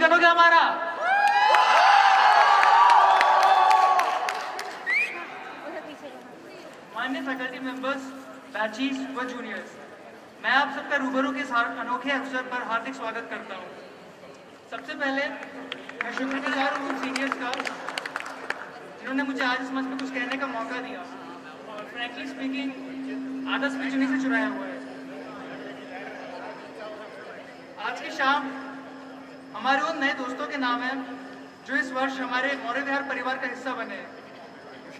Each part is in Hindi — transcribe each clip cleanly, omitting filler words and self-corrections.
रिएक्शन हो गया हमारा। माननीय फैकल्टी मेंबर्स, बैचीज व जूनियर्स, मैं आप सबका रूबरू के इस अनोखे अवसर पर हार्दिक स्वागत करता हूँ। सबसे पहले मैं शुक्रगुजार हूँ उन सीनियर्स का जिन्होंने मुझे आज इस मंच पर कुछ कहने का मौका दिया और फ्रैंकली स्पीकिंग आधा स्पीच उन्हीं से चुराया हुआ है। आज की शाम हमारे उन नए दोस्तों के नाम है जो इस वर्ष हमारे मौर्य विहार परिवार का हिस्सा बने हैं।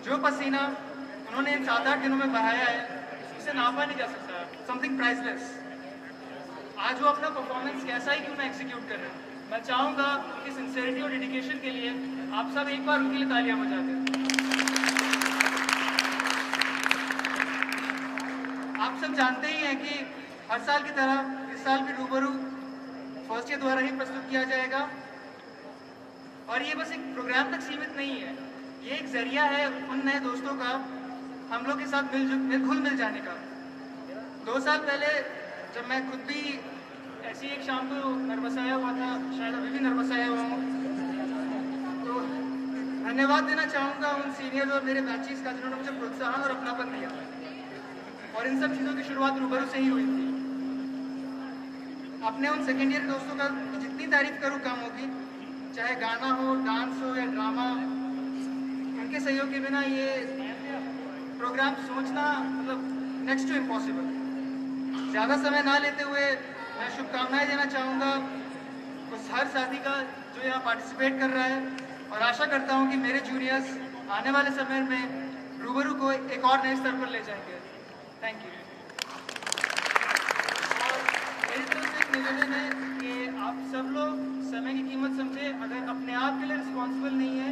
जो पसीना उन्होंने इन 7-8 दिनों में बहाया है उसे नापा नहीं जा सकता, समथिंग प्राइसलेस। आज वो अपना परफॉर्मेंस कैसा ही क्यों ना एग्जीक्यूट कर रहे हैं, मैं चाहूंगा कि सिंसेरिटी और डेडिकेशन के लिए आप सब एक बार उनके लिए तालियां बजा दें। आप सब जानते ही हैं कि हर साल की तरह इस साल भी रूबरू फर्स्ट ईयर द्वारा ही प्रस्तुत किया जाएगा और ये बस एक प्रोग्राम तक सीमित नहीं है, ये एक जरिया है उन नए दोस्तों का हम लोग के साथ घुल मिल जाने का। 2 साल पहले जब मैं खुद भी ऐसी एक शाम को नर्वस आया हुआ था, शायद अभी भी नर्वस आया हुआ हूँ, तो धन्यवाद देना चाहूँगा उन सीनियर्स और मेरे बैचेस का जिन्होंने मुझे प्रोत्साहन और अपनापन दिया और इन सब चीज़ों की शुरुआत रूबरू से ही हुई थी। अपने उन सेकेंड ईयर दोस्तों का जितनी तारीफ करूँ कम होगी, चाहे गाना हो, डांस हो या ड्रामा, उनके सहयोग के बिना ये प्रोग्राम सोचना मतलब नेक्स्ट टू इम्पॉसिबल। ज़्यादा समय ना लेते हुए मैं शुभकामनाएं देना चाहूँगा उस हर साथी का जो यहाँ पार्टिसिपेट कर रहा है और आशा करता हूँ कि मेरे जूनियर्स आने वाले समय में रूबरू को एक और नए स्तर पर ले जाएंगे। Thank you. और मेरी तरफ से एक निवेदन है कि आप सब लोग समय की कीमत समझे, अगर अपने आप के लिए रिस्पॉन्सिबल नहीं है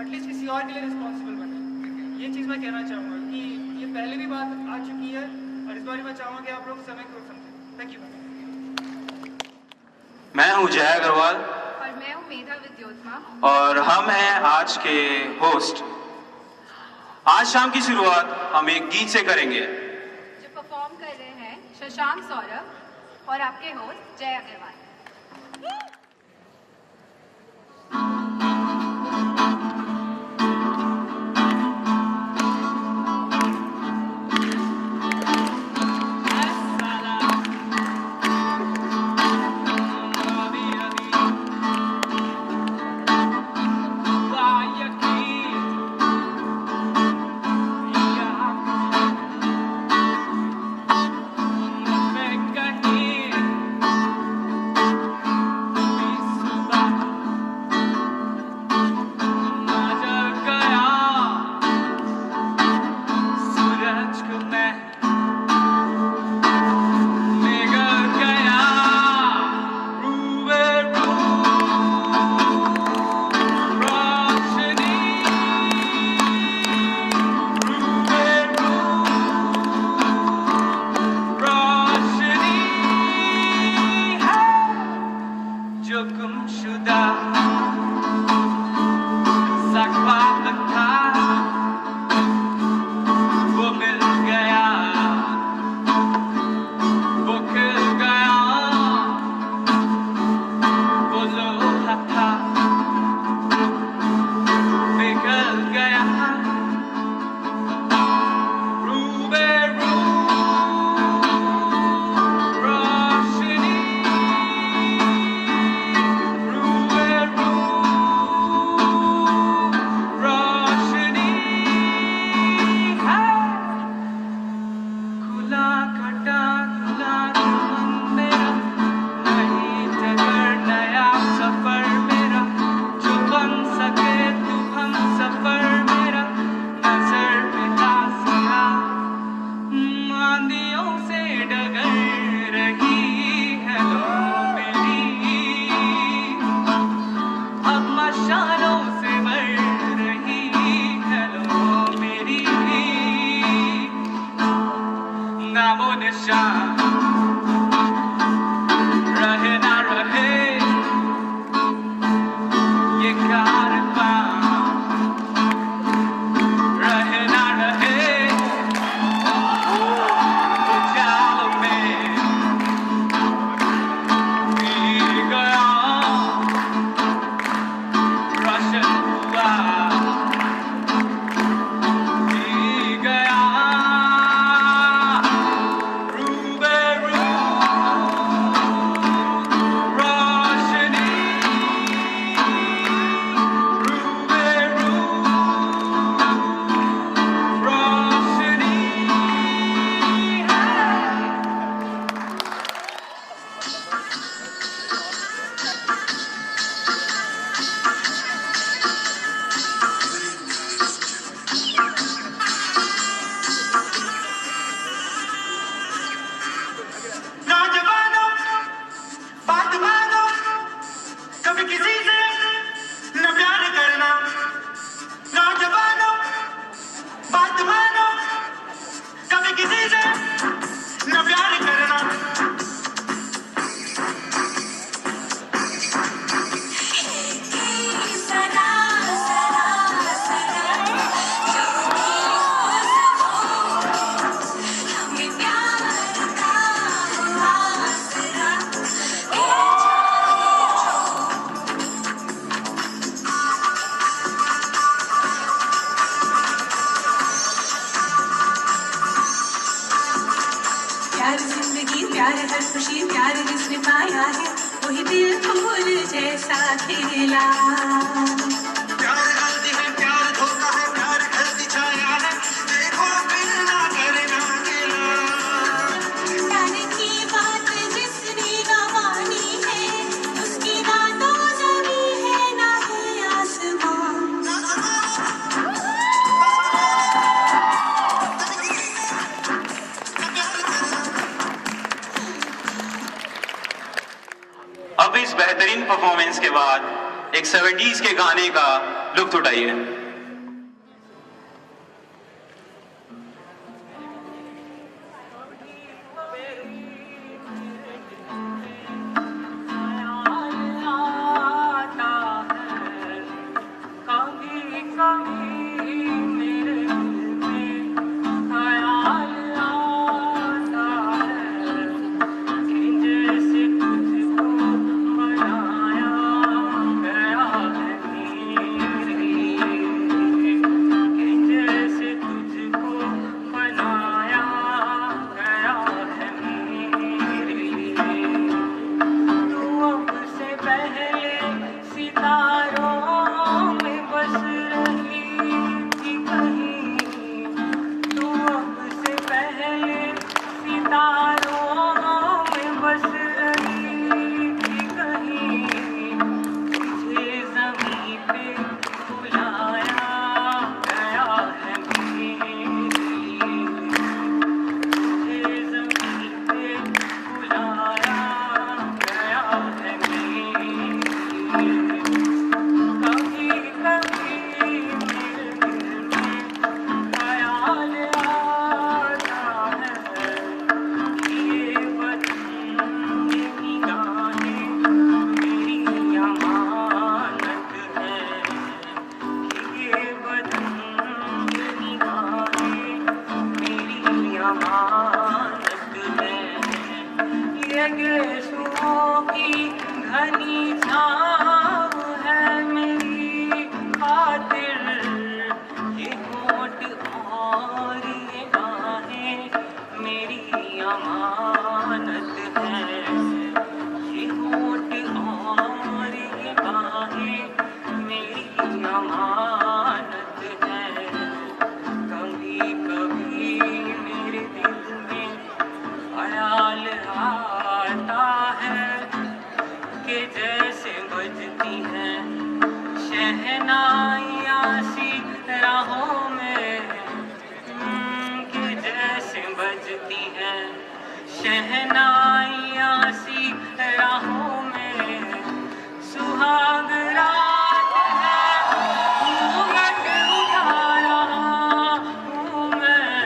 एटलीस्ट किसी और के लिए रिस्पॉन्सिबल बने। ये चीज़ मैं कहना चाहूँगा कि ये पहले भी बात आ चुकी है और इस बार मैं चाहूँगा कि आप लोग समय को समझें। Thank you. मैं हूँ जय अग्रवाल और मैं हूँ मेधा विद्योत्मा और हम हैं आज के होस्ट। आज शाम की शुरुआत हम एक गीत से करेंगे जो परफॉर्म कर रहे हैं शशांक सौरभ और आपके होस्ट जय अग्रवाल। ऐसा खेला। प्यार गलती है, प्यार धोखा है, प्यार गलती छाया है, देखो फिर ना करना गिला। प्यार की बात जिसने न मानी है, उसकी ना तो ज़मीं है ना है आसमां। अब इस बेहतरीन परफॉर्मेंस के बाद एक 70s के गाने का लुत्फ उठाइए। शहनाइयाँ सी राहों में सुहाग रात है, घूंघट उठा रहा हूँ मैं।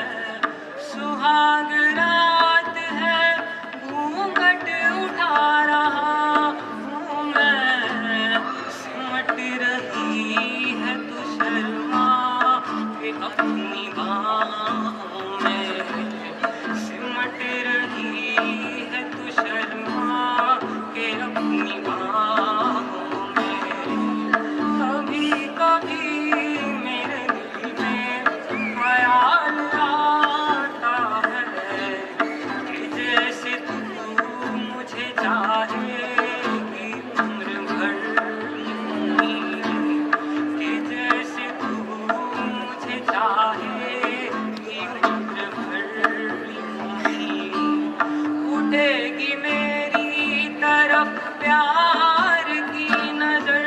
सुहाग रात है, घूंघट उठा रहा हूँ मैं। सिमट रही है तू शर्मा के अपनी बाहों में। सिमट रही है तू शर्मा के अपनी बाहों में। कभी कभी मेरे दिल में ख्याल आता है कि जैसे तू मुझे चाहेगी उम्र भर यूं ही, कि जैसे तू मुझे चाहेगी उम्र भर यूं ही। उठेगी मेरी तरफ प्यार की नजर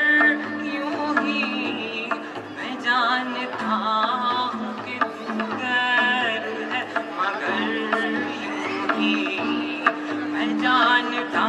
यूं ही। मैं जानता हूँ कि तू गैर है मगर यूं ही। मैं जानता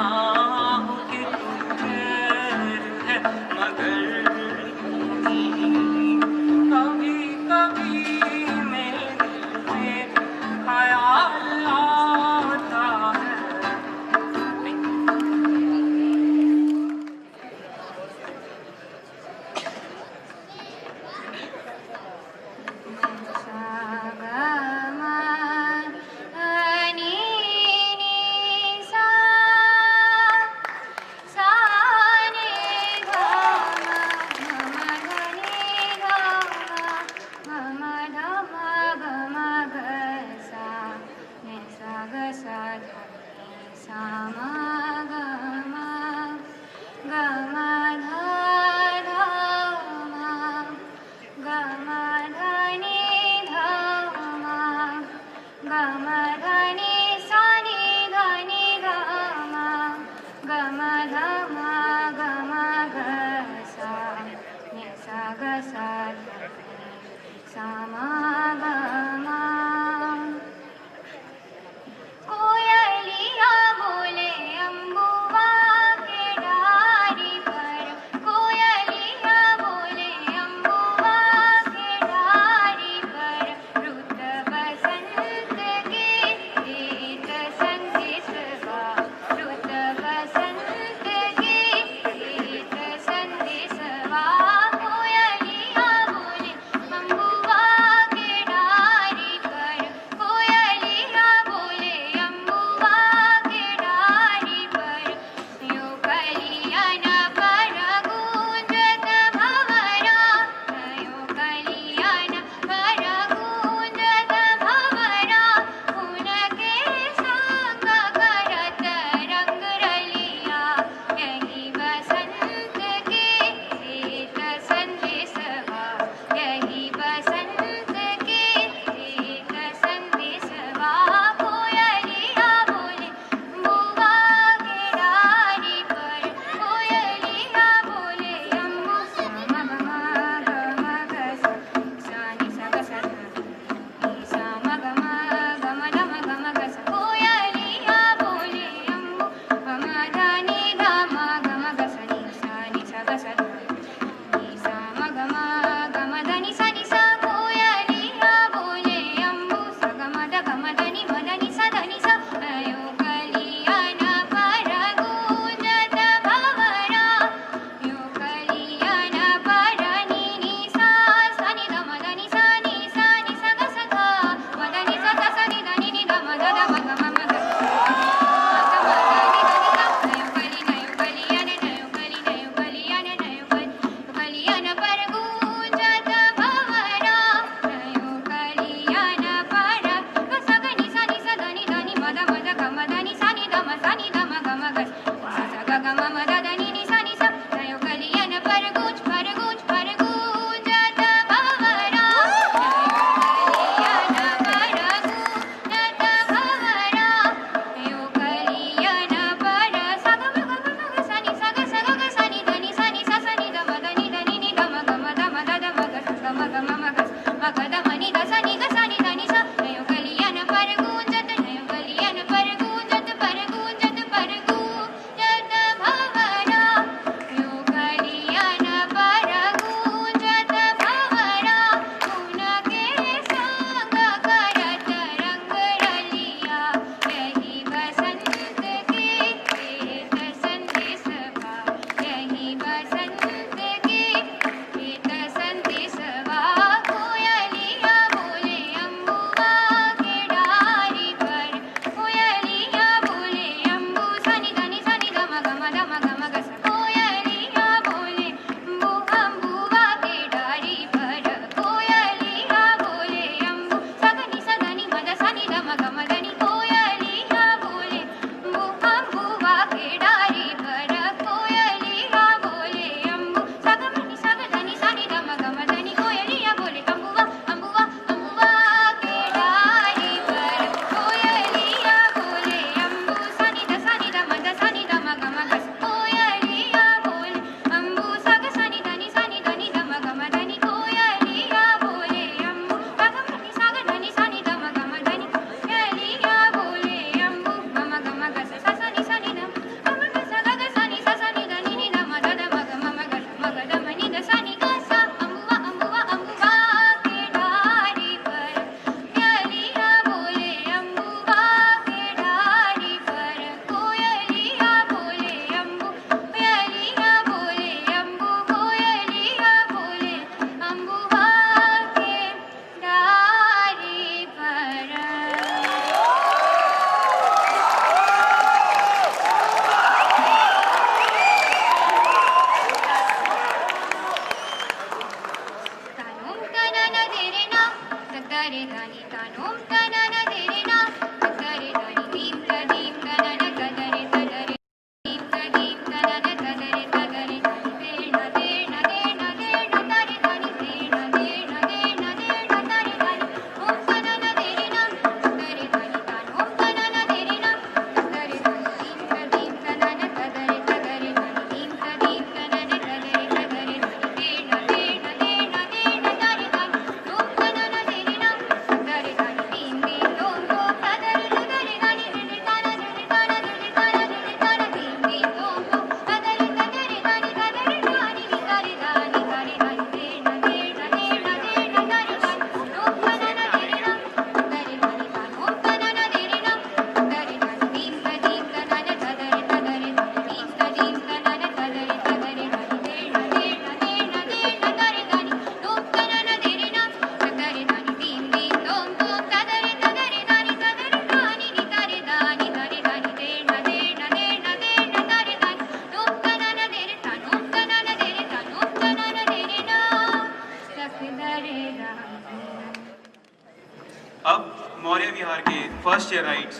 फर्स्ट ईयर राइट्स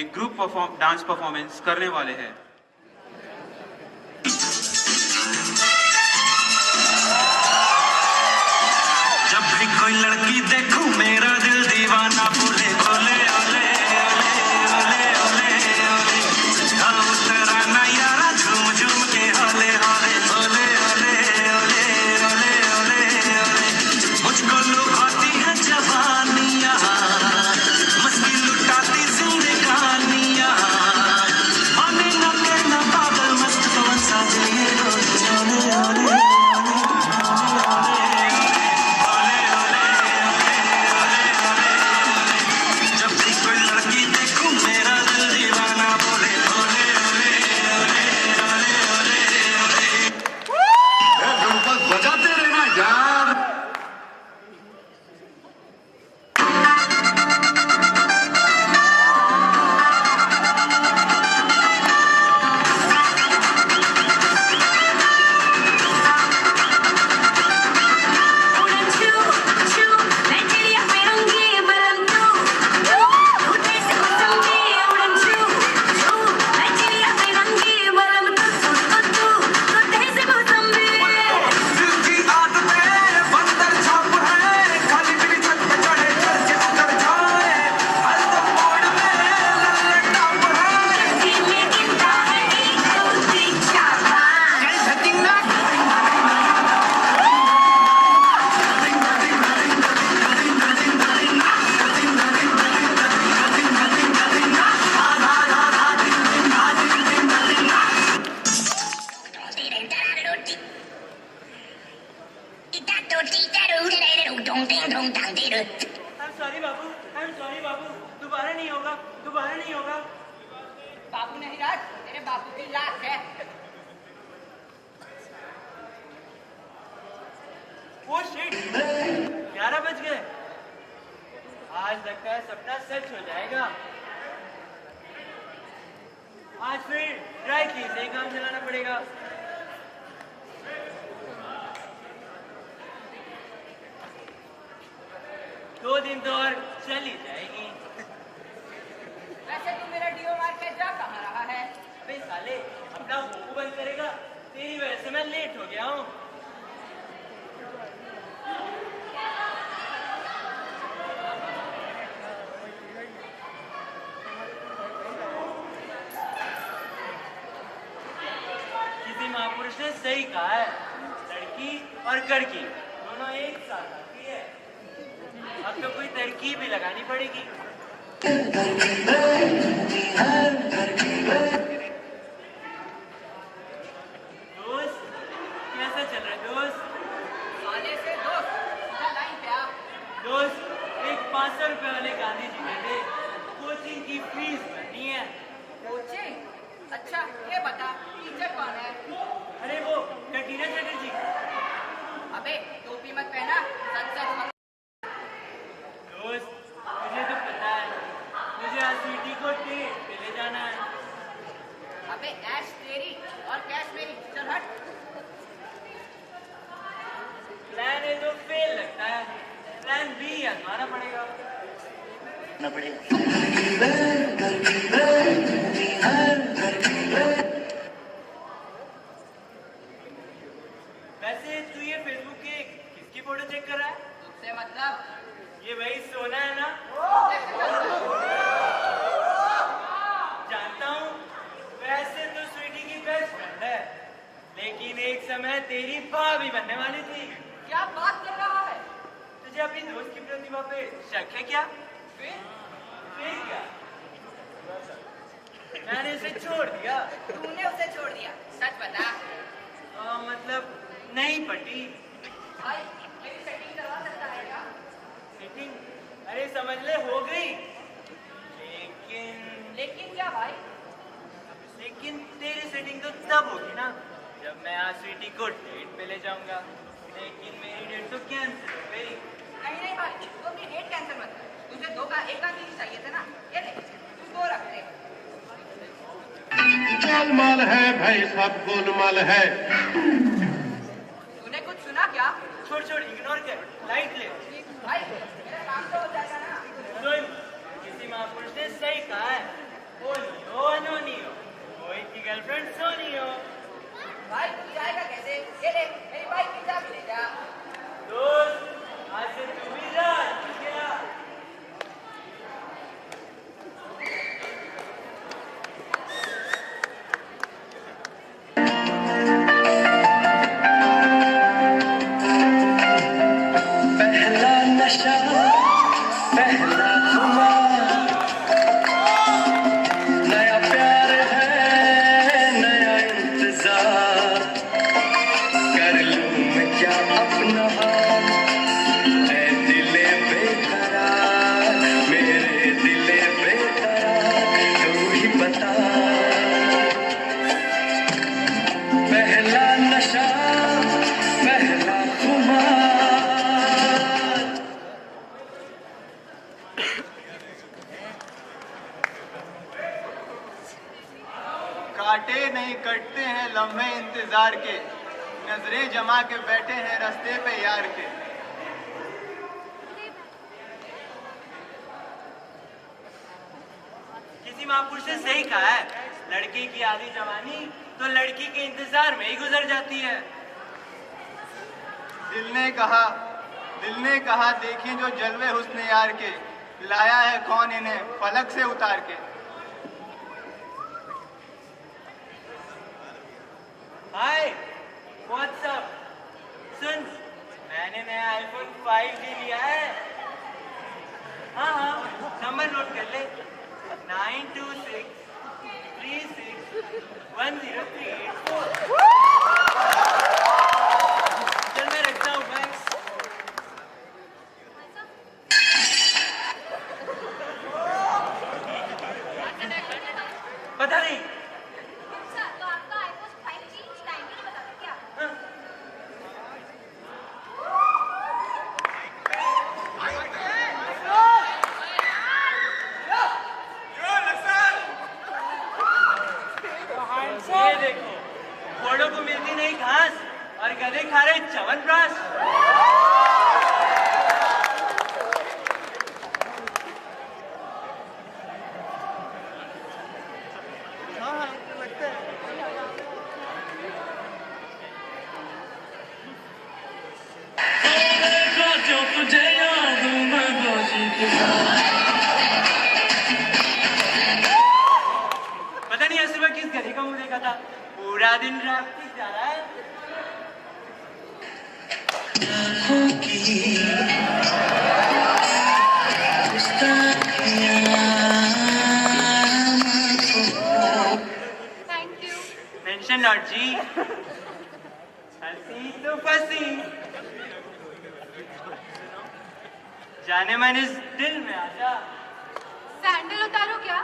एक ग्रुप डांस परफॉर्मेंस करने वाले हैं। जब भी कोई लड़की देखूं मेरा दिल दीवाना बोले ओले ओले ओले ओले ओले उसका उतरा ना यारा झूम झूम के होले होले ओले ओले ओले ओले ओले ओले मुझको लुभाती है जवानियां मस्ती लुटाती जिंदगानियां माने ना करना पागल मस्त पवन सा दिए ओले ओले बजाते रहना यार। सॉरी बाबू, दोबारा नहीं होगा, दोबारा नहीं होगा। बाबू नहीं राज, तेरे बाबू की लाश है। वो शिट, 11 बज गए। आज लगता है सपना सच हो जाएगा। आज फिर ड्राई की से काम चलाना पड़ेगा। दो दिन तो और चली जाएगी। वैसे तू मेरा डीओ मार के जा कहाँ रहा है? बे साले, अपना मुंह बंद करेगा? तेरी वजह से मैं लेट हो गया हूँ। किसी महापुरुष ने सही कहा है, लड़की और कड़की दोनों एक साथ आती है। अब तो कोई तरकीब भी लगानी पड़ेगी। दोस्त, कैसा चल रहा है दोस्त? साले से दोस्त, सीधा लाइन पे आ। दोस्त, एक 500 रुपए वाले गांधी जी ने दे, कोचिंग की फीस भरनी है। कोचिंग? अच्छा, ये बता, टीचर कौन है? अरे वो कटीना चटर्जी। अबे, टोपी मत पहना, सच मत। दोस्त, मुझे तो पता है, मुझे आज स्वीटी को डेट पे ले जाना है। अबे, ऐश तेरी और कैश मेरी, चल हट। प्लान ए तो फेल लगता है, प्लान बी आजमाना पड़ेगा। वैसे तू ये फेसबुक के किसकी फोटो चेक कर रहा है? तुझसे मतलब? ये वही सोना है ना? जानता हूँ, वैसे तो स्वीटी की बेस्ट फ्रेंड है, लेकिन एक समय तेरी भाभी बनने वाली थी। क्या बात कर रहा है? तुझे अपनी दोस्त की प्रतिभा पे शक है क्या? फिर क्या? मैंने उसे छोड़ दिया। तूने उसे छोड़ दिया, सच बता। मतलब नहीं पटी। भाई, मेरी सेटिंग करवा सकता है क्या? सेटिंग? अरे समझ ले, हो गई। लेकिन क्या भाई? लेकिन तेरी सेटिंग तो तब होगी ना जब मैं आज स्वीटी को डेट पे ले जाऊंगा। लेकिन मेरी डेट तो कैंसिल हो गई। नहीं भाई, तू अपनी डेट कैंसिल मत कर। तुझे एक गांधी चाहिए थे ना, ये ले, तू 2 रख ले। गोलमाल है भाई, सब गोलमाल है। तूने कुछ सुना क्या? छोड़ इग्नोर कर, लाइट ले। भाई, मेरा काम तो हो जाएगा ना। सुन, किसी महापुरुष ने सही कहा है, ओनियो अनोनियो, कोई की गर्लफ्रेंड सोनियो। भाई तू जाएगा कैसे? ये ले मेरी बाइक की चाबी ले जा। दोस्त, आज से तू भी जा, ठीक है? पहला नशा पहला खुमार, नया प्यार है नया इंतजार, कर लूं मैं क्या अपना हाल, ऐ दिले बेकरार, मेरे दिले बेकरार, तू ही बता। पहला नशा पहला खुमार। काटे नहीं कटते हैं लम्हे इंतजार के, नजरें जमा के बैठे हैं रास्ते पे यार के। किसी महापुरुष ने सही कहा है, लड़के की आधी जवानी तो लड़की के इंतजार में ही गुजर जाती है। दिल ने कहा देखिए जो जलवे हुस्न यार के, लाया है कौन इन्हें फलक से उतार के। हाय, व्हाट्सअप? सुन, मैंने नया iPhone 5G लिया है। हाँ, नंबर नोट कर ले, 9263610384। चल मैं रखता हूँ, बाय। पता नहीं। अच्छा, तो आपका iPhone 5G टाइम भी नहीं बताता क्या? हाँ। ये देखो, घोड़ों को मिलती नहीं घास और गधे खा रहे च्यवनप्राश। जो तुझे याद मैं गोशी के पता नहीं ऐसे में किस गधे का मुंह देखा था, पूरा दिन रैप जा रहा है। Thank you. मेंशन नॉट जी। हंसी तो फंसी, जाने मन इस दिल में आजा। सैंडल उतारो क्या?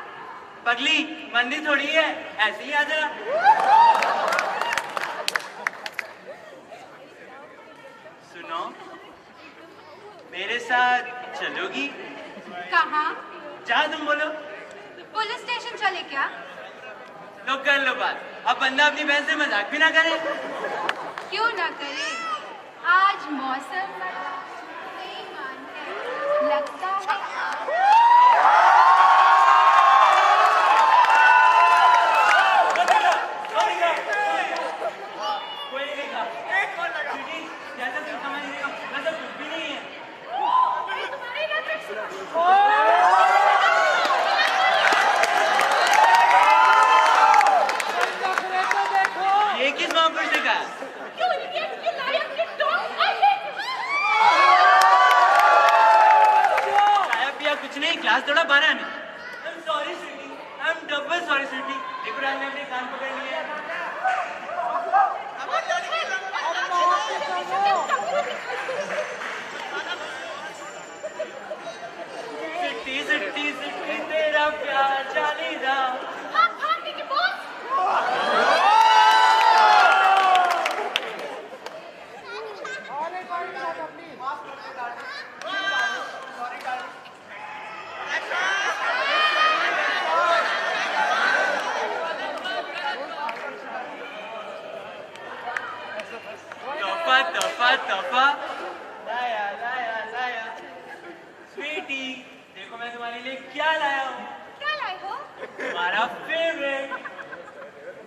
पगली, मंदिर थोड़ी है, ऐसे ही आजा। सुनो, मेरे साथ चलोगी? कहाँ? जहाँ तुम बोलो। पुलिस स्टेशन चले क्या? लो कर लो बात, अब बंदा अपनी बहन से मजाक भी ना करे। क्यों ना करे? आज मौसम बड़ा बेईमान है, लगता है कोई नहीं देखा। स्वीटी, जैसा तुम समझ रही हो, वैसा कुछ भी नहीं है। ये किस महापुरुष ने कहा? खाया पिया कुछ नहीं, क्लास थोड़ा बारह में। I'm sorry Sweety, I'm double sorry Sweety. देखो रात में अपने कान पकड़ लिए। सिट्टी सिट्टी सिट्टी तेरा प्यार जालीदा। तोहफा तोहफा तोहफा लाया लाया लाया। स्वीटी, देखो मैं तुम्हारी लिए क्या लाया हूँ? क्या लाए हो? तुम्हारा फेवरेट।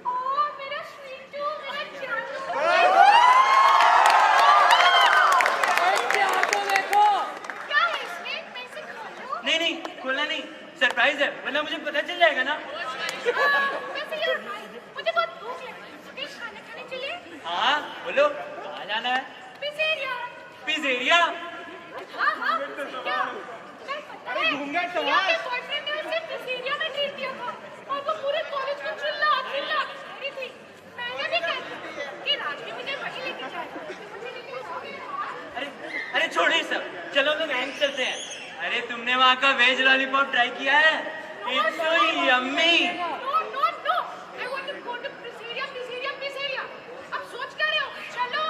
ओह मेरा स्वीटू, मेरा जानू। क्या है इसमें? मैं इसे खा लूं? नहीं नहीं, खोलना नहीं, सरप्राइज है, वरना मुझे पता चल जाएगा ना। वैसे यार भाई, मुझे बहुत भूख लगी है, कहीं खाना खाने चले? हाँ बोलो, कहाँ जाना है? पिज़्ज़ेरिया। पिज़्ज़ेरिया? हाँ हाँ, पिज़्ज़ेरिया। मैं पता है, प्रिया के बॉयफ्रेंड ने उसे पिज़्ज़ेरिया में ट्रीट दिया था और वो पूरे कॉलेज को चिल्ला रही थी। मैंने भी कहा था कि राज भी मुझे वहीं लेके जाए, तो मुझे लेके जाओगे? अरे अरे छोड़िए सब, चलो लोग बैंक चलते हैं। अरे तुमने वहाँ का वेज लॉलीपॉप ट्राई किया है? It's so yummy. No, I want to go to pizzeria. अब सोच क्या रहे हो? चलो।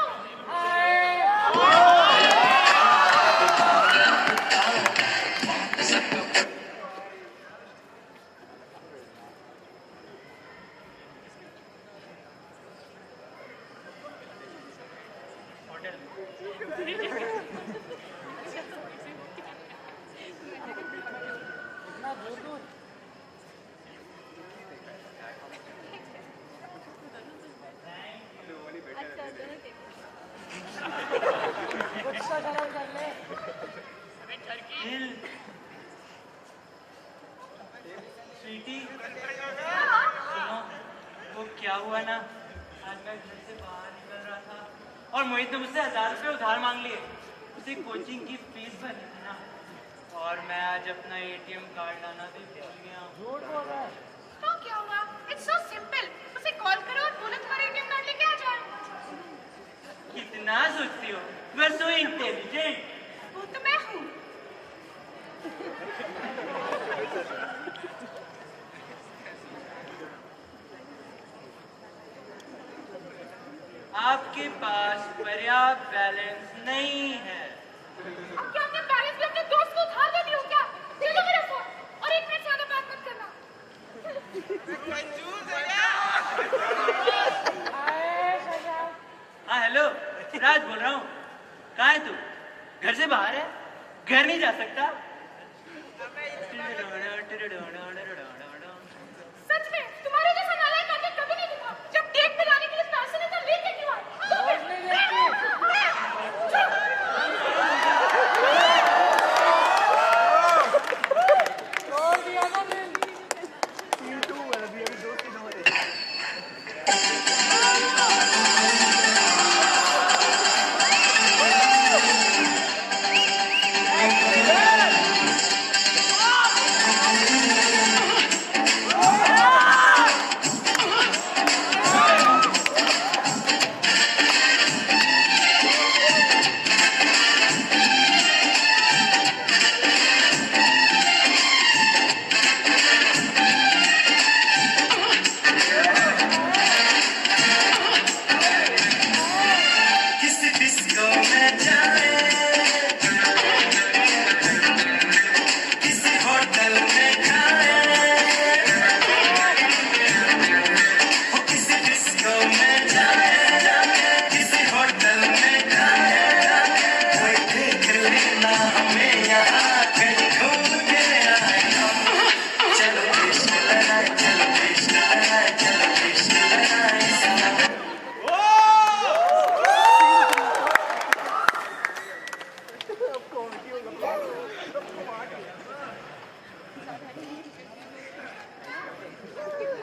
स्वीटी, सुनो, वो क्या हुआ ना, आज मैं घर से बाहर निकल रहा था और मोहित ने मुझसे 1000 रुपये उधार मांग लिए। उसे कोचिंग की फीस भरनी थी ना, और मैं आज अपना ATM कार्ड लाना भी भूल गया। तो क्या हुआ? It's so simple. उसे कॉल करो और बोलो तुम्हारा ATM कार्ड लेके आ जाए। कितना सोचती हो, मैं सो इंटेलिजेंट। वो तो मैं हूँ। आपके पास पर्याप्त बैलेंस नहीं है। अब क्या आपने बैलेंस भी अपने दोस्त को उधार दे दिया क्या? दे दो मेरा फोन और 1 मिनट से ज्यादा बात मत करना। हाँ हेलो, राज बोल रहा हूँ। कहाँ है तू? घर से बाहर है? घर नहीं जा सकता? सच में तुम्हारे जैसा नालायक आदमी कभी नहीं दिखा। जब डेट पे लाने के लिए पैसे नहीं तो लेके क्यों आए?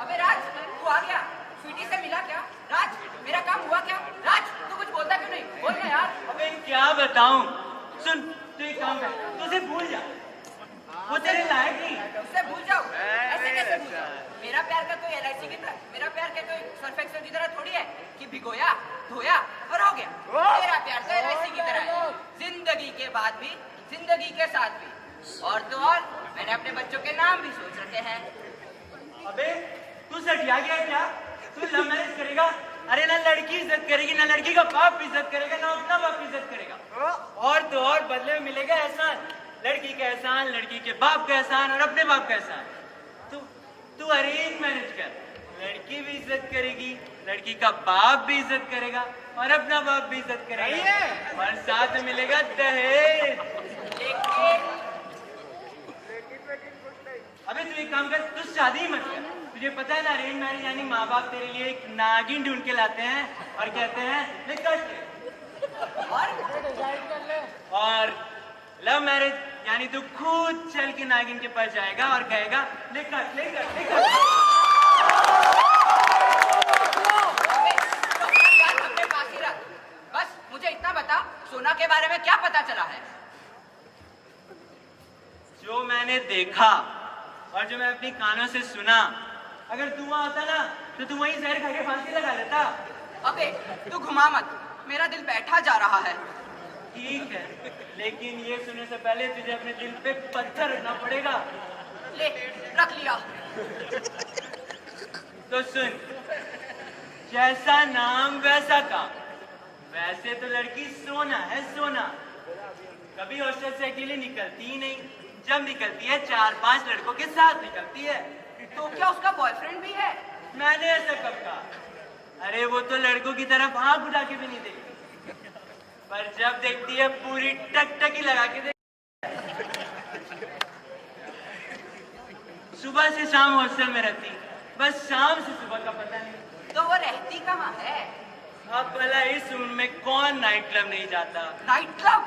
अबे राज, तू आ गया? स्वीटी से मिला क्या? राज, मेरा काम हुआ क्या? राज, तू कुछ बोलता क्यों नहीं? बोल ना यार। अबे क्या बताऊं? सुन, तू एक काम कर, तू उसे भूल जा। वो तेरे लायक नहीं। उससे भूल जाओ? ऐसे कैसे भूल जाओ? मेरा प्यार का कोई LIC की तरह, मेरा प्यार का कोई सर्फ एक्सेल की तरह थोड़ी है कि भिगोया, धोया और हो गया। मेरा प्यार तो LIC की तरह है, जिंदगी के बाद भी, जिंदगी के साथ भी। और तो और, मैंने अपने बच्चों के नाम भी सोच रखे हैं। अबे तू सटिया गया क्या? तू लव मैरिज करेगा? अरे ना लड़की इज्जत करेगी, ना लड़की का बाप इज्जत करेगा, ना अपना बाप इज्जत करेगा। और तो और बदले में मिलेगा एहसान, लड़की का एहसान, लड़की के बाप का एहसान और अपने बाप का एहसान। तू अरेंज मैरिज कर, लड़की भी इज्जत करेगी, लड़की का बाप भी इज्जत करेगा और अपना बाप भी इज्जत करेगा और साथ में मिलेगा दहेज। अबे तू एक काम कर, तू शादी ही मत कर। तुझे पता है ना, अरेंज मैरिज यानी माँ बाप तेरे लिए एक नागिन ढूंढ के लाते हैं और कहते हैं ले कट ले। और लव मैरिज यानी तू खुद चल के नागिन के पास जाएगा और कहेगा ले कट ले कट ले कट। अपने पास ही रख। बस मुझे इतना बता, सोना के बारे में क्या पता चला है? जो मैंने देखा और जो मैं अपनी कानों से सुना, अगर तू वहां होता ना तो तू वहीं जहर खा के फांसी लगा लेता। अबे तू घुमा मत, मेरा दिल बैठा जा रहा है। ठीक है, लेकिन ये सुनने से पहले तुझे अपने दिल पे पत्थर रखना पड़ेगा। ले रख लिया। तो सुन, जैसा नाम वैसा काम। वैसे तो लड़की सोना है सोना, कभी हॉस्टल से अकेले निकलती ही नहीं। जब निकलती है 4-5 लड़कों के साथ निकलती है। तो क्या उसका बॉयफ्रेंड भी है? मैंने ऐसा कब कहा? अरे वो तो लड़कों की तरफ आंख उठा के भी नहीं देखती, पर जब देखती है पूरी टकटकी लगा के देखती। सुबह से शाम हॉस्टल में रहती, बस शाम से सुबह का पता नहीं। तो वो रहती कहाँ है? अब भला इस उम्र में कौन नाइट क्लब नहीं जाता? Night club?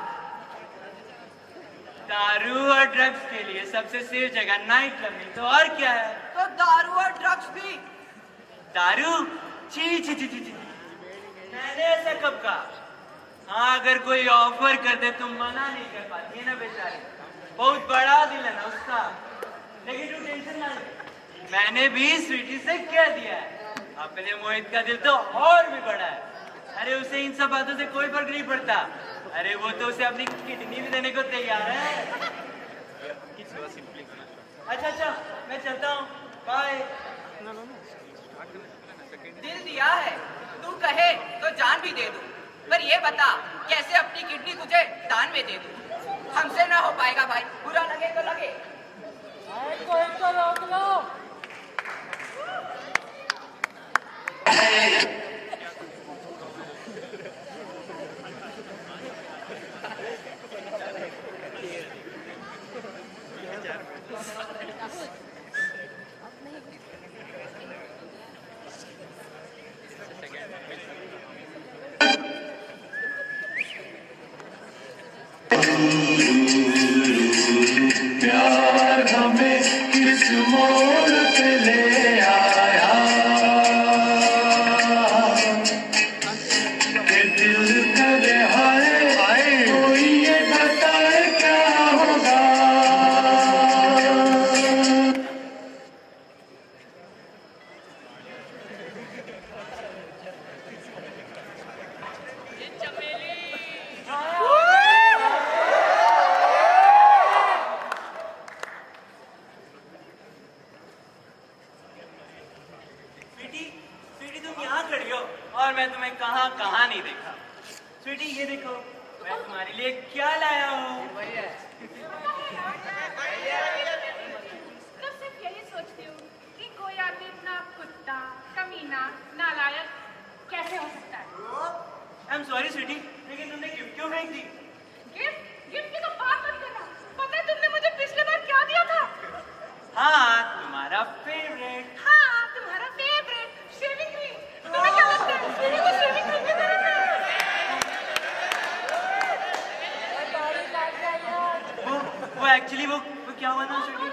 दारू और ड्रग्स के लिए सबसे सेफ जगह नाइट क्लब नहीं तो और क्या है? तो दारू और ड्रग्स भी? दारू? छी छी छी छी छी। मैंने ऐसा कब कहा? हाँ, अगर कोई ऑफर कर दे तो मना नहीं कर पाती है ना बेचारी, बहुत बड़ा दिल है ना उसका। लेकिन तू टेंशन ना ले, मैंने भी स्वीटी से कह दिया है। अपने मोहित का दिल तो और भी बड़ा है। अरे उसे इन सब बातों से कोई फर्क नहीं पड़ता। अरे वो तो उसे अपनी किडनी भी देने को तैयार है। अच्छा, मैं चलता हूँ, बाय। दिल दिया है, तू कहे तो जान भी दे दूं, पर ये बता कैसे अपनी किडनी तुझे दान में दे दूं? हमसे ना हो पाएगा भाई, बुरा लगे तो लगे। रोक लो। प्यार हमें किस मोड़ पे ले आया कि दिल करे हाय कोई ये बताए क्या होगा। स्वीटी तुम यहाँ खड़ी हो और मैं तुम्हें कहाँ नहीं देखा। स्वीटी ये देखो, मैं तुम्हारे लिए क्या लाया हूँ। तो सिर्फ यही सोचती हूँ कि कोई आदमी इतना कुत्ता, कमीना, नालायक कैसे हो सकता है? आई एम सॉरी स्वीटी, लेकिन तुमने गिफ्ट क्यों फेंक दी? गिफ्ट की तो बात मत करना। पता है तुमने मुझे पिछले बार क्या दिया था? हाँ, तुम्हारा फेवरेट। हाँ, तुम्हारा फेवरेट शेविंग क्रीम। तुम्हें क्या लगता है स्वीटी को शेविंग क्रीम की जरूरत है? वो एक्चुअली वो क्या हुआ ना sweetie?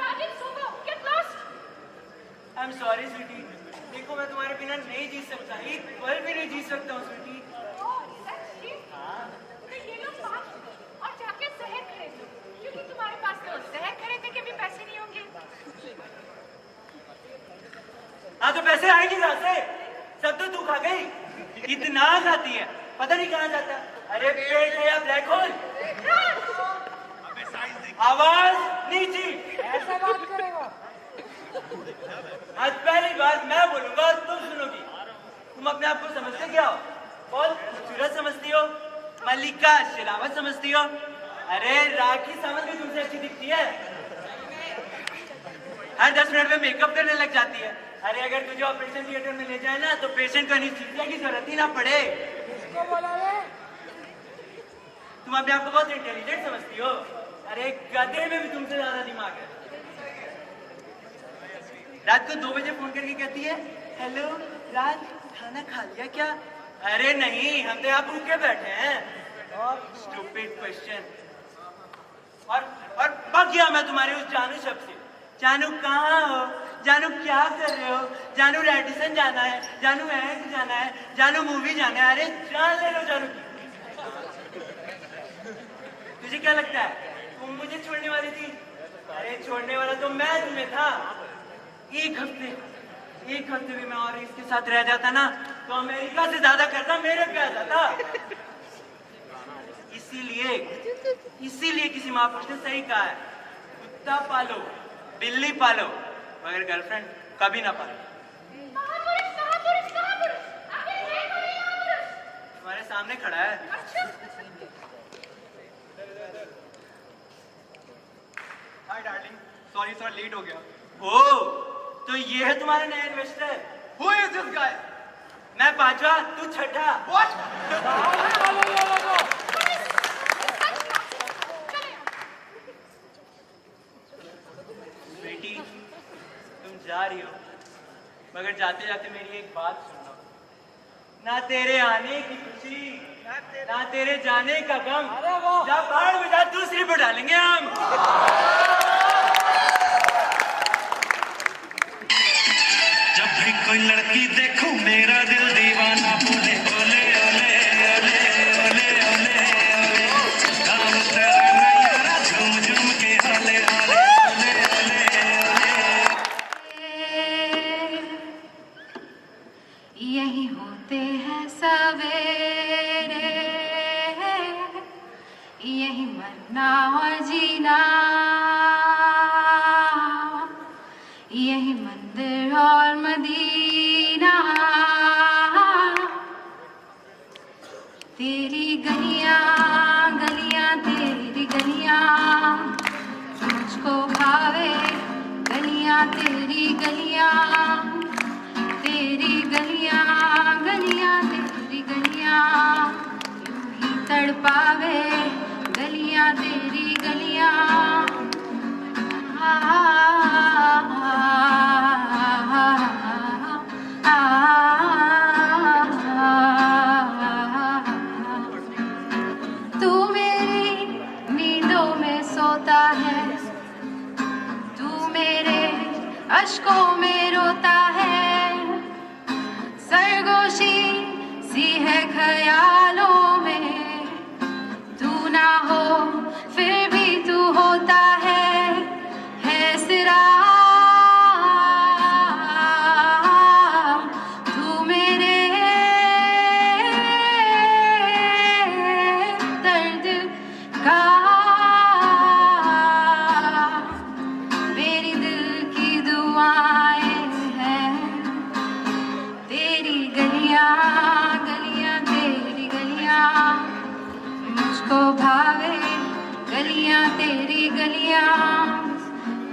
I am sorry sweetie, देखो मैं तुम्हारे बिना नहीं जी सकता, एक पल भी नहीं जी सकता हूँ स्वीटी। तो ये लो 5 और जाके जहर खरीद लो, क्योंकि तुम्हारे पास तो जहर खरीदने के भी पैसे नहीं होंगे। हाँ तो पैसे आएंगे कहाँ से? सब तो तू खा गई। इतना खाती है, पता नहीं कहाँ जाता। अरे पेट है या ब्लैक होल? आवाज नीची। ऐसा बात करेगा? आज पहली बार मैं बोलूंगा तुम सुनोगी। तुम अपने आप को समझते क्या हो? बहुत खूबसूरत समझती हो, मल्लिका शेरावत समझती हो। अरे राखी सावंत भी तुमसे अच्छी दिखती है। हर 10 मिनट में मेकअप करने लग जाती है। अरे अगर तुझे ऑपरेशन थिएटर में ले जाए ना तो पेशेंट को एनेस्थीसिया की जरूरत ही ना पड़े। तुम अपने आप को बहुत इंटेलिजेंट समझती हो। अरे गधे में भी तुमसे ज्यादा दिमाग है। रात को 2 बजे फोन करके कहती है, हेलो राज, खाना खा लिया क्या? अरे नहीं, हम तो यहाँ भूखे बैठे हैं। Stupid question. और भाग गया मैं तुम्हारे उस जानू शब्द से। जानू कहाँ हो? जानू क्या कर रहे हो? जानू रेडिसन जाना है, जानू ऐड जाना है, जानू मूवी जाना है। अरे जान ले लो जानू की। तुझे क्या लगता है तुम मुझे छोड़ने वाली थी? अरे छोड़ने वाला तो मैं तुम्हें था। एक हफ्ते भी मैं और इसके साथ रह जाता ना तो अमेरिका से ज्यादा करता मेरे पे आ जाता। इसीलिए किसी महापुरुष ने सही कहा है, कुत्ता पालो बिल्ली पालो मगर गर्लफ्रेंड कभी ना पालो। तुम्हारे सामने खड़ा है। Hi darling, sorry sir, late हो गया। हो तो ये है तुम्हारा नया investor. Who is this guy? मैं 5वां, तू 6ठा। What? बेटी तुम जा रही हो मगर जाते जाते मेरी एक बात सुनो। ना तेरे आने की खुशी ना तेरे जाने का गम, जा बाहर में जा, दूसरी पे डालेंगे हम। जब भी कोई लड़की देखूं मेरा दिल दीवाना बोले ओले ओले ओले ओले ओले ओले, गाँव तेरा नैयारा झूम झूम के ओले ओले ओले ओले ओले। यही होते हैं सवेरे, यही मरना और जीना, यही मंदिर और मदीना। तेरी गलियां गलियां तेरी गलियां मुझको भावे, गलियां तेरी गलियां, तेरी गलियां गलियां तेरी गलियां यूं ही तड़पावे, गलियां तेरी गलियां। तू मेरी नींदों में सोता है, तू मेरे अश्कों में रोता है, सरगोशी सी है ख्यालों में, तू ना हो फिर भी तू होता है सिरा। तू मेरे दर्द का, मेरी दिल की दुआएं हैं, तेरी गलियां गलियां तेरी गलियां मुझको भावे, गलियां तेरी गलियां,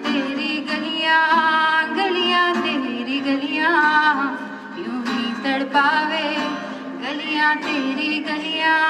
तेरी गलियां गलियां तेरी गलियां यूं ही तड़पावे, गलियां तेरी गलियां।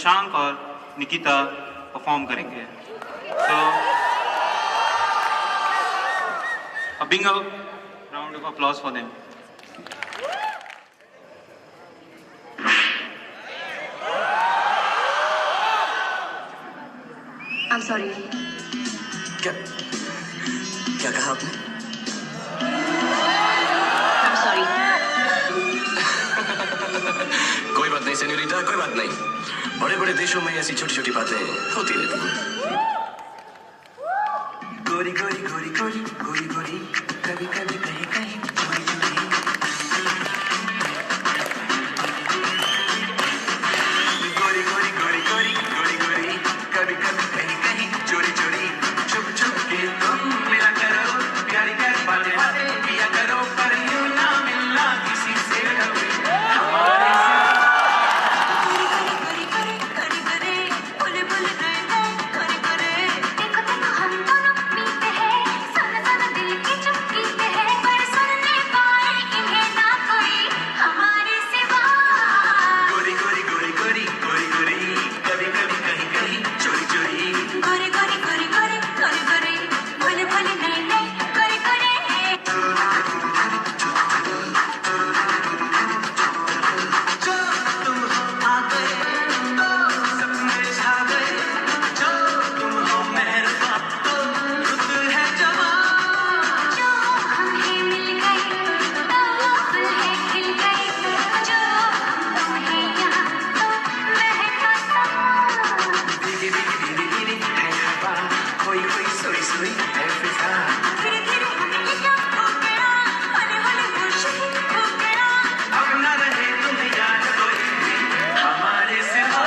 शशांक और निकिता परफॉर्म करेंगे। तो a big round of applause for them. I'm sorry. क्या कहा आपने? I'm sorry. कोई बात नहीं सेन्योरिटा, कोई बात नहीं। बड़े बड़े देशों में ऐसी छोटी छोटी बातें होती रहती हैं। गोरी गोरी गोरी गोरी गोरी गोरी कभी कभी कहीं कहीं चोरी चोरी। गोरी गोरी गोरी गोरी गोरी गोरी कभी कभी कहीं कहीं चोरी चोरी। छुप छुप के तुम मिला करो, प्यारी प्यारी बातें बातें किया करो, पर यूं ना मिलना किसी से कभी हमारे से। गोरी गोरी गोरी गोरी गोरी गोरी कभी कभी कहीं कहीं चोरी चोरी। जो तुम हो आ गए तो सपने छा गए, जो तुम हो मेहरबान तो रुत है जवान। भीगी भीगी भीगी भीगी है हवा, खोई खोई सोई सोई है फिजा। अब न रहे तुम्हें याद कोई भी हमारे सिवा।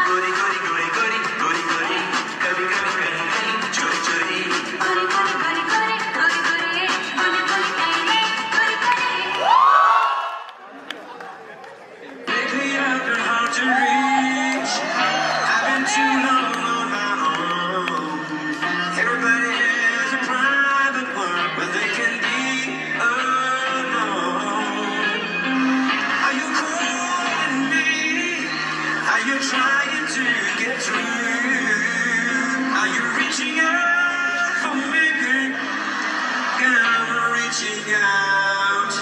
गोरी गोरी गोरी गोरी गोरी गोरी कभी कभी कहीं कहीं चोरी चोरी। Lately I've been hard to reach. I've been too long on my own. Everybody has a private world where they can be alone. Are you calling me? Are you trying to get through? Are you reaching out for me? I'm reaching out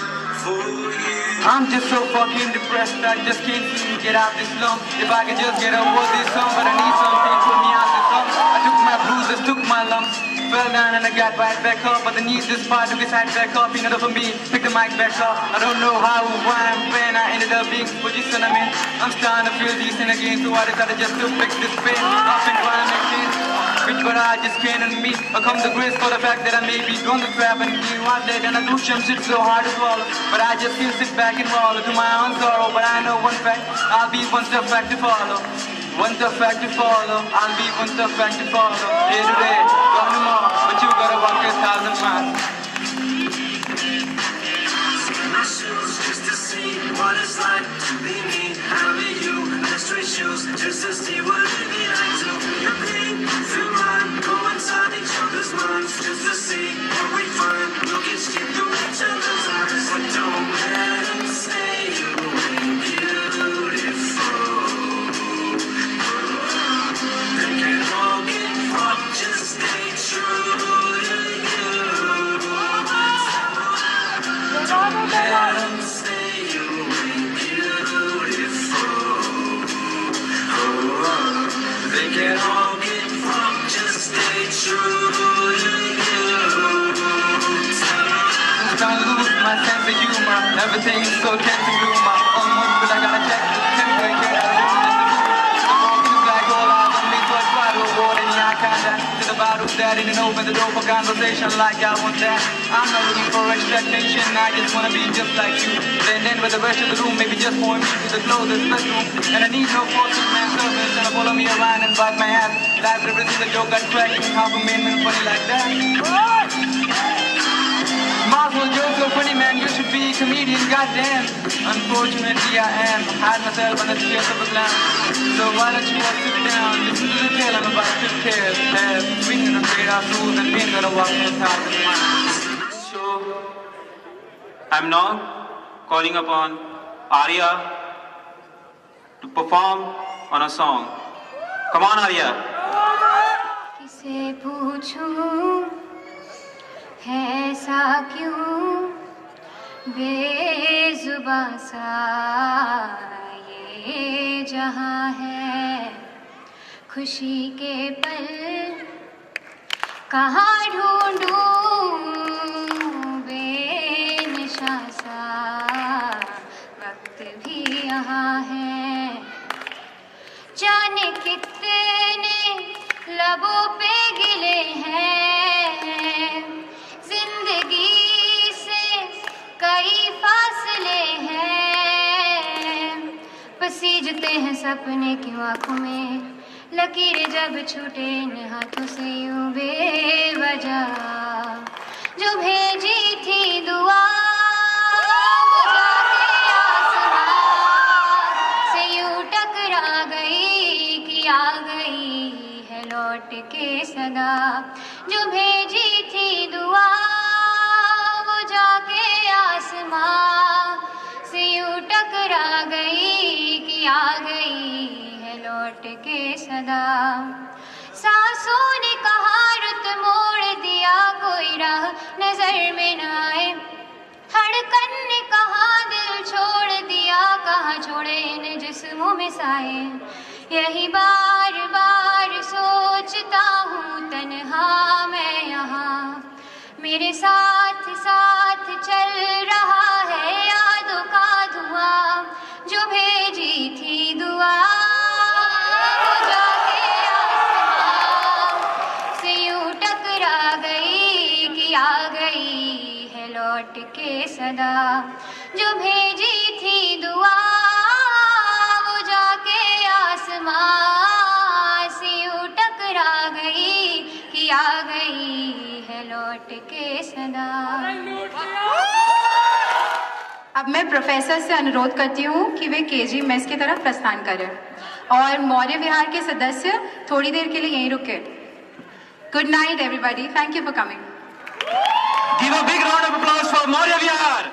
for you. I'm just so fucking depressed, I just can't seem to get out this slump. If I could just get over this slump, but I need something to put me out this slump. I took my bruises, took my lumps, fell down and I got right back up. But the need this part to get right back up, you know, for me, pick the mic back up. I don't know how or why I'm playing, I ended up being position I'm in. I'm starting to feel decent again, so I decided just to fix this pain. I've been trying to make things which but I just can't admit. I come to grace for the fact that I may be on the trap and being out there, and I do some shit so hard to swallow. But I just feel sit back and wallow to my own sorrow. But I know one fact, I'll be one step back to follow. One step back to follow, I'll be one step back to follow. Day to day, gone tomorrow, but you gotta walk 1,000 miles. My shoes just to see what it's like to be me. I'll be you, the straight shoes just to see what it'd be like to your pain. Feel mine, go inside each other's minds just to see what we find. We'll get skip through each other's eyes, but don't let them say you ain't beautiful. They can all get wrong, just stay true to you. Let them say you ain't beautiful. Oh, they can all get wrong, just stay true to you. I'm trying to lose my sense of humor. Everything is so tense and gloom. I'm almost but I gotta check the temperature. Get out of this. The focus is like all eyes on me, so I try to avoid any eye contact. To the bottles that didn't open the door for conversation like I want that. I'm not looking for expectation, I just wanna be just like you. Blend in with the rest of the room, maybe just point me to the closest bedroom. And I need no fortune man service, and I follow me around and bite my ass. Life represents a joke got cracked, how come men funny like that? Marvel, you're so funny, man. You should be a comedian, goddamn. Unfortunately, I am. I hide myself on the streets of a glam. So why don't you all sit down? Listen to the tale I'm about to tell. Swinging on great our fools and being gonna walk on the top of the mind. So, I'm now calling upon Arya to perform on a song. Come on, Arya. किसे पूछूं है ऐसा क्यों बेजुबां सा ये जहां है खुशी के पल कहाँ ढूंढूं बेनिशा सा वक्त भी यहाँ है जाने कितने लबों पे गिले हैं जिंदगी से कई फासले हैं पसीजते हैं सपने क्यों आंखों में लकीरें जब छूटे इन हाथों से यूं बेवजह जो भेजी थी दुआ वो जाके आसमां से यूं टकरा गई कि आ गई है लौट के सदा जो भेजी थी दुआ वो जाके आसमां से यूं टकरा गई कि आ गई है लौट के सदा सांसों ने कहा रुत मोड़ दिया कोई राह नजर में न आए धड़कन ने कहा दिल छोड़ दिया कहाँ छोड़े इन जिस्मों में साए यही बार बार सोचता हूँ तन्हा मैं यहाँ मेरे साथ साथ चल रहा है यादों का धुआं जो भेजी थी दुआ वो जाके आसमां से यूं टकरा गई कि आ गई है लौट के सदा जो भेजी थी दुआ वो जाके आसमां से यूं टकरा गई कि आ गई है लौट के सदा। अब मैं प्रोफेसर से अनुरोध करती हूँ कि वे केजी मेस की तरफ प्रस्थान करें और मौर्य विहार के सदस्य थोड़ी देर के लिए यहीं रुके। Good night everybody, thank you for coming. Give a big round of applause for Maurya Vihar.